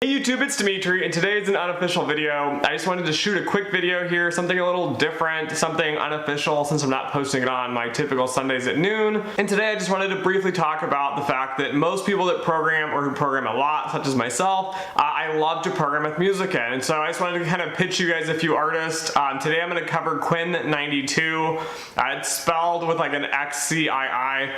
Hey YouTube, it's Dimitri, and today is an unofficial video. I just wanted to shoot a quick video here, something a little different, something unofficial since I'm not posting it on my typical Sundays at noon. And today I just wanted to briefly talk about the fact that most people that program or who program a lot, such as myself, I love to program with music in. And so I just wanted to kind of pitch you guys a few artists. Today I'm going to cover Quinn XCII. It's spelled with like an XCII.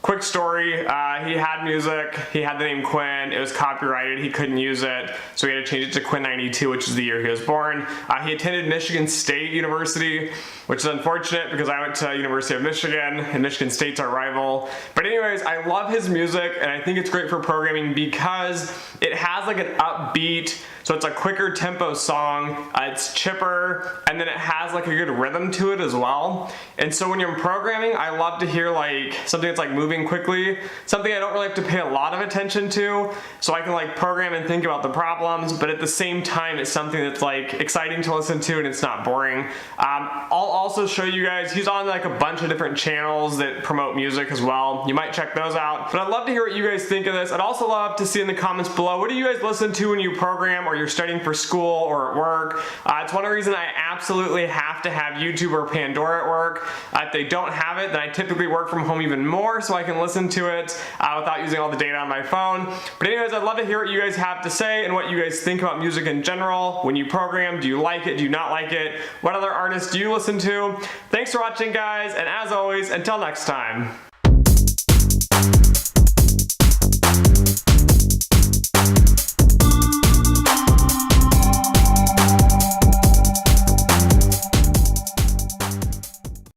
Quick story, he had music, he had the name Quinn, it was copyrighted, he couldn't use it, so he had to change it to Quinn XCII, which is the year he was born. He attended Michigan State University, which is unfortunate because I went to University of Michigan, and Michigan State's our rival. But anyways, I love his music, and I think it's great for programming because it has like an upbeat, so it's a quicker tempo song, it's chipper, and then it has like a good rhythm to it as well. And so when you're programming, I love to hear like something that's like moving quickly, something I don't really have to pay a lot of attention to, so I can like program and think about the problems, but at the same time it's something that's like exciting to listen to and it's not boring. I'll also show you guys, he's on like a bunch of different channels that promote music as well. You might check those out, but I'd love to hear what you guys think of this. I'd also love to see in the comments below, what do you guys listen to when you program or you're studying for school or at work? It's one reason I absolutely have to have YouTube or Pandora at work. If they don't have it, then I typically work from home even more so I can listen to it without using all the data on my phone. But anyways, I'd love to hear what you guys have to say and what you guys think about music in general. When you program, do you like it? Do you not like it? What other artists do you listen to? Thanks for watching, guys, and as always, until next time.